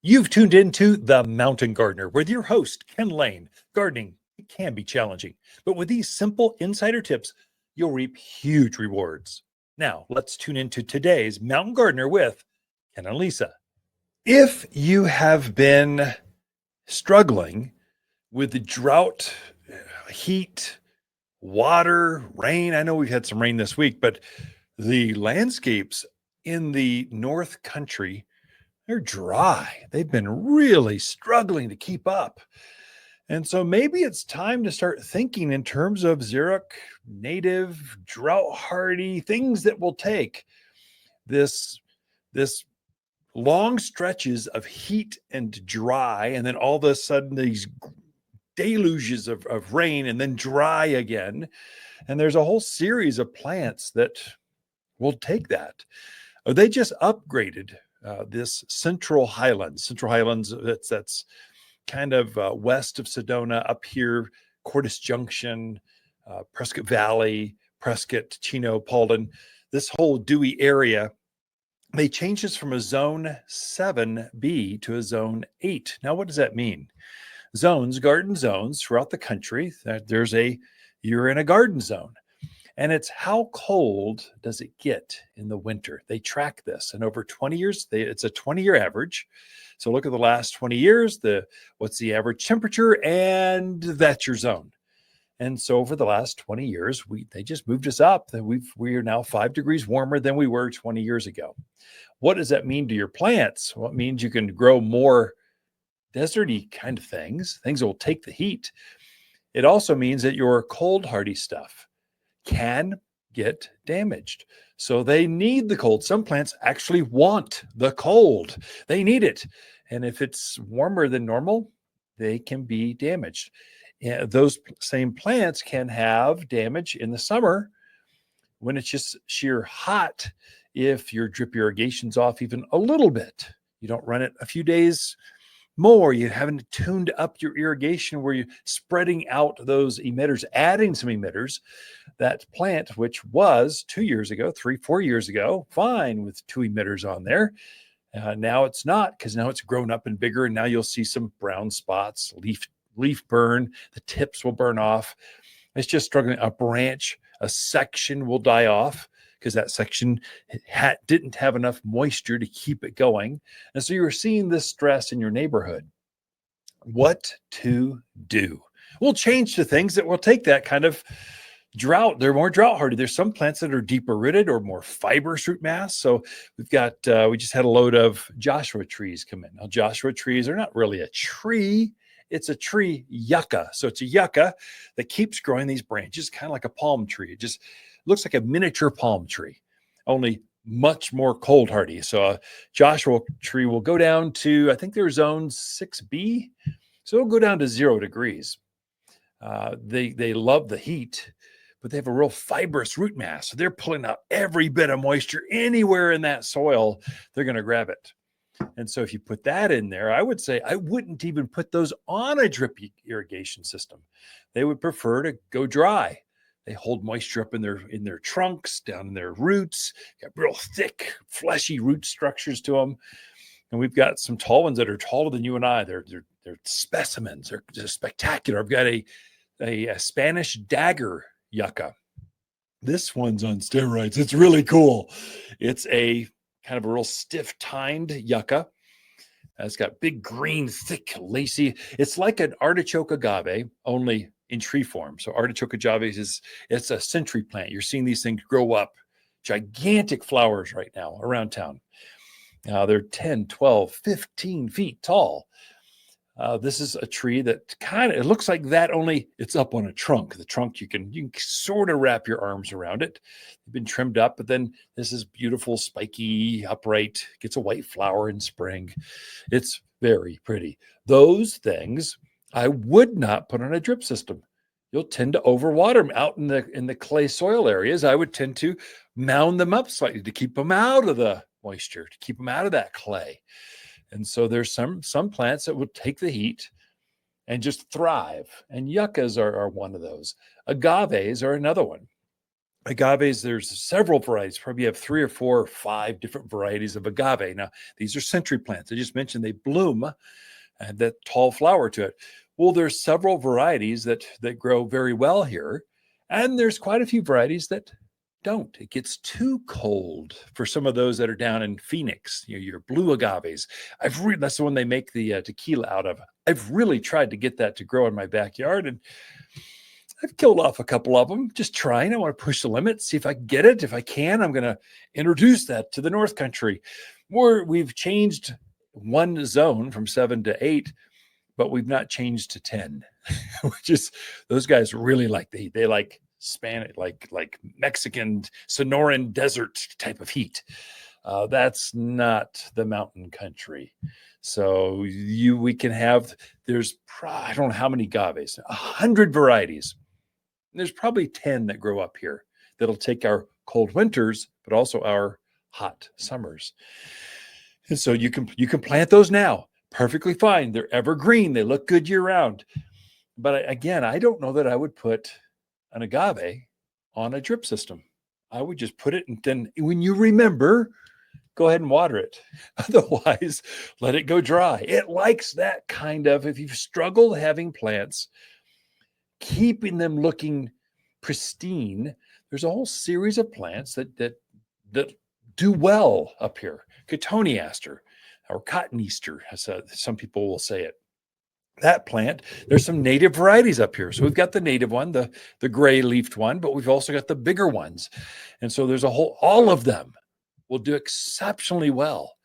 You've tuned into The Mountain Gardener with your host, Ken Lain. Gardening it can be challenging, but with these simple insider tips, you'll reap huge rewards. Now, let's tune into today's Mountain Gardener with Ken and Lisa. If you have been struggling with the drought, heat, water, rain, I know we've had some rain this week, but the landscapes in the North Country, they're dry. They've been really struggling to keep up. And so maybe it's time to start thinking in terms of xeric, native, drought hardy things that will take this long stretches of heat and dry, and then all of a sudden these deluges of rain and then dry again. And there's a whole series of plants that will take that. They just upgraded this Central Highlands. Central Highlands, that's kind of west of Sedona, up here, Cordis Junction, Prescott Valley, Prescott, Chino, Paulden, this whole Dewey area. They changed this from a zone 7B to a zone 8. Now, what does that mean? Zones, garden zones throughout the country, you're in a garden zone. And it's how cold does it get in the winter? They track this. And over 20 years, it's a 20-year average. So look at the last 20 years, what's the average temperature, and that's your zone. And so over the last 20 years, they just moved us up. We are now 5 degrees warmer than we were 20 years ago. What does that mean to your plants? Well, it means you can grow more deserty kind of things that will take the heat. It also means that your cold hardy stuff can get damaged. So they need the cold. Some plants actually want the cold. They need it. And if it's warmer than normal, they can be damaged. Those same plants can have damage in the summer when it's just sheer hot. If your drip irrigation's off even a little bit, you don't run it a few days more, you haven't tuned up your irrigation where you're spreading out those emitters, adding some emitters. That plant, which was 2 years ago, 4 years ago, fine with 2 emitters on there. Now it's not, because now it's grown up and bigger, and now you'll see some brown spots, leaf burn, the tips will burn off. It's just struggling. A branch, a section will die off because that section didn't have enough moisture to keep it going. And so you're seeing this stress in your neighborhood. What to do? We'll change to things that will take that kind of drought. They're more drought hardy. There's some plants that are deeper rooted or more fibrous root mass. So we just had a load of Joshua trees come in. Now, Joshua trees are not really a tree. It's a tree yucca. So it's a yucca that keeps growing these branches, kind of like a palm tree. It just looks like a miniature palm tree, only much more cold hardy. So a Joshua tree will go down to, I think they're zone 6B. So it'll go down to 0 degrees. They love the heat, but they have a real fibrous root mass. So they're pulling out every bit of moisture anywhere in that soil. They're going to grab it. And so if you put that in there, I would say I wouldn't even put those on a drip irrigation system. They would prefer to go dry. They hold moisture up in their trunks, down in their roots, got real thick, fleshy root structures to them. And we've got some tall ones that are taller than you and I. They're specimens. They're just spectacular. I've got a Spanish dagger yucca. This one's on steroids. It's really cool. It's a kind of a real stiff tined yucca. It's got big green, thick, lacy. It's like an artichoke agave, only in tree form. So artichoke agave it's a century plant. You're seeing these things grow up, gigantic flowers right now around town. They're 10, 12, 15 feet tall. This is a tree that it looks like that, only it's up on a trunk. The trunk, you can sort of wrap your arms around it. They've been trimmed up, but then this is beautiful, spiky, upright, gets a white flower in spring. It's very pretty. Those things I would not put on a drip system. You'll tend to overwater them out in the clay soil areas. I would tend to mound them up slightly to keep them out of the moisture, to keep them out of that clay. And so there's some plants that would take the heat and just thrive. And yuccas are one of those. Agaves are another one. Agaves, there's several varieties. Probably have 3 or 4 or 5 different varieties of agave. Now, these are century plants. I just mentioned they bloom and that tall flower to it. Well, there's several varieties that grow very well here, and there's quite a few varieties that don't. It gets too cold for some of those that are down in Phoenix. Your blue agaves. That's the one they make the tequila out of. I've really tried to get that to grow in my backyard, and I've killed off a couple of them, just trying. I want to push the limit, see if I can get it. If I can, I'm going to introduce that to the North Country. We've changed one zone from 7 to 8, but we've not changed to 10, which is those guys really like the heat. They like Spanish, like Mexican Sonoran desert type of heat. That's not the mountain country. So we can have, I don't know how many agaves, 100 varieties. There's probably 10 that grow up here that'll take our cold winters, but also our hot summers. And so you can plant those now, perfectly fine. They're evergreen. They look good year round. But again, I don't know that I would put an agave on a drip system. I would just put it, and then when you remember, go ahead and water it. Otherwise, let it go dry. It likes that kind of, if you've struggled having plants, keeping them looking pristine, there's a whole series of plants that do well up here. Cotoneaster or Cottoneaster, as some people will say it. That plant, there's some native varieties up here. So we've got the native one, the gray leafed one, but we've also got the bigger ones. And so there's all of them will do exceptionally well.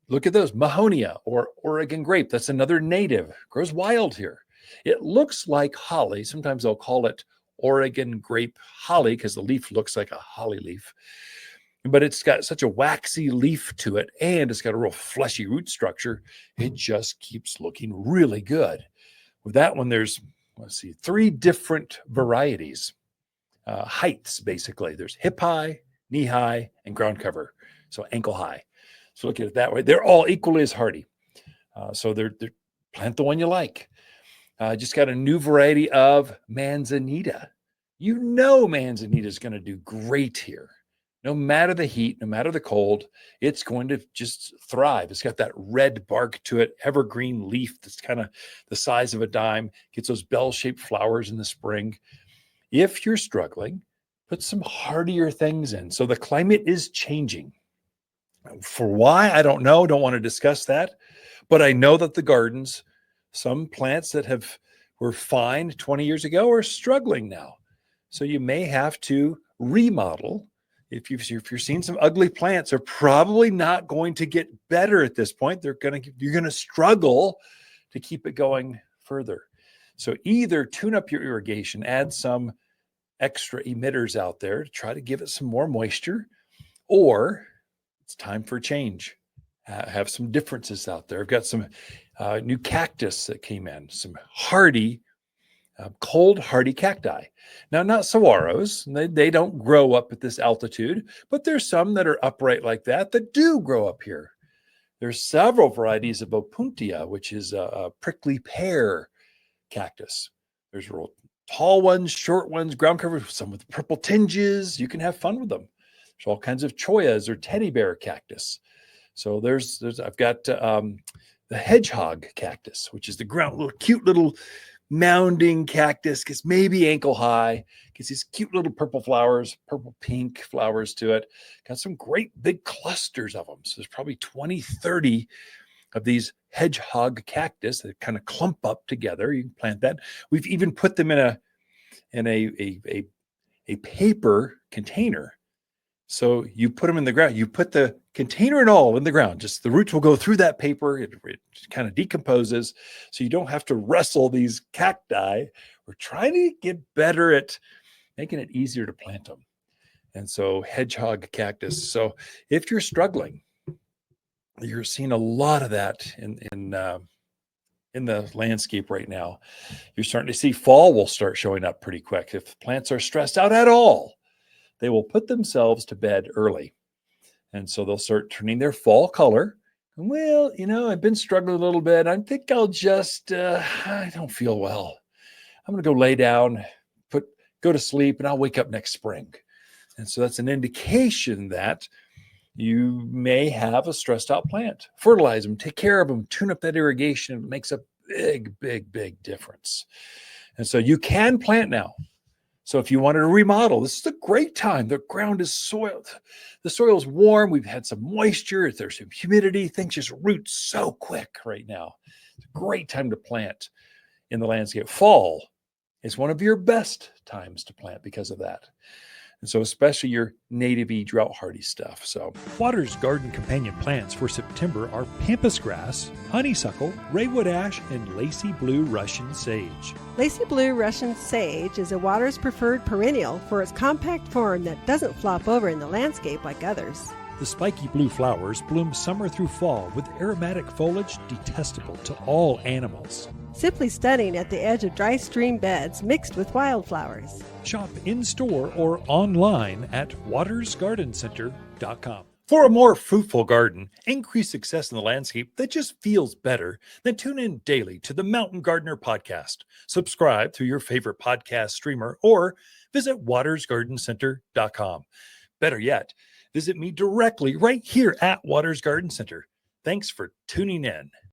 Look at those, Mahonia or Oregon grape. That's another native, grows wild here. It looks like holly. Sometimes they'll call it Oregon grape holly because the leaf looks like a holly leaf. But it's got such a waxy leaf to it, and it's got a real fleshy root structure. It just keeps looking really good. With that one, there's, 3 different varieties, heights, basically. There's hip high, knee high, and ground cover, so ankle high. So look at it that way. They're all equally as hardy. So they're plant the one you like. Just got a new variety of manzanita. Manzanita is going to do great here. No matter the heat, no matter the cold, it's going to just thrive. It's got that red bark to it, evergreen leaf that's kind of the size of a dime, gets those bell-shaped flowers in the spring. If you're struggling, put some hardier things in. So the climate is changing. For why, I don't know. Don't want to discuss that. But I know that the gardens, some plants that were fine 20 years ago are struggling now. So you may have to remodel. If you're seeing some ugly plants, they're probably not going to get better at this point. You're going to struggle to keep it going further. So either tune up your irrigation, add some extra emitters out there to try to give it some more moisture, or it's time for a change. Have some differences out there. I've got some new cactus that came in, some hardy, cold hardy cacti. Now, not saguaros. They don't grow up at this altitude, but there's some that are upright like that do grow up here. There's several varieties of opuntia, which is a prickly pear cactus. There's real tall ones, short ones, ground cover, some with purple tinges. You can have fun with them. There's all kinds of choyas or teddy bear cactus. So I've got the hedgehog cactus, which is the cute little mounding cactus, gets maybe ankle high, gets these cute little purple flowers, purple pink flowers to it. Got some great big clusters of them. So there's probably 20, 30 of these hedgehog cactus that kind of clump up together. You can plant that. We've even put them in a paper container. So you put them in the ground. You put the container and all in the ground. Just the roots will go through that paper. It kind of decomposes. So you don't have to wrestle these cacti. We're trying to get better at making it easier to plant them. And so hedgehog cactus. So if you're struggling, you're seeing a lot of that in the landscape right now. You're starting to see fall will start showing up pretty quick. If plants are stressed out at all, they will put themselves to bed early. And so they'll start turning their fall color. Well, I've been struggling a little bit. I think I'll just, I don't feel well. I'm going to go lay down, go to sleep, and I'll wake up next spring. And so that's an indication that you may have a stressed out plant. Fertilize them, take care of them, tune up that irrigation. It makes a big difference. And so you can plant now. So if you wanted to remodel, this is a great time. The ground is soiled. The soil is warm. We've had some moisture. There's some humidity. Things just root so quick right now. It's a great time to plant in the landscape. Fall is one of your best times to plant because of that. And so especially your native-y, drought-hardy stuff. So Water's garden companion plants for September are pampas grass, honeysuckle, raywood ash, and lacy blue Russian sage. Lacy blue Russian sage is a Water's preferred perennial for its compact form that doesn't flop over in the landscape like others. The spiky blue flowers bloom summer through fall with aromatic foliage detestable to all animals. Simply stunning at the edge of dry stream beds mixed with wildflowers. Shop in-store or online at watersgardencenter.com. for a more fruitful garden, increase success in the landscape that just feels better, then tune in daily to the Mountain Gardener podcast. Subscribe through your favorite podcast streamer or visit watersgardencenter.com. Better yet, visit me directly right here at Waters Garden Center. Thanks for tuning in.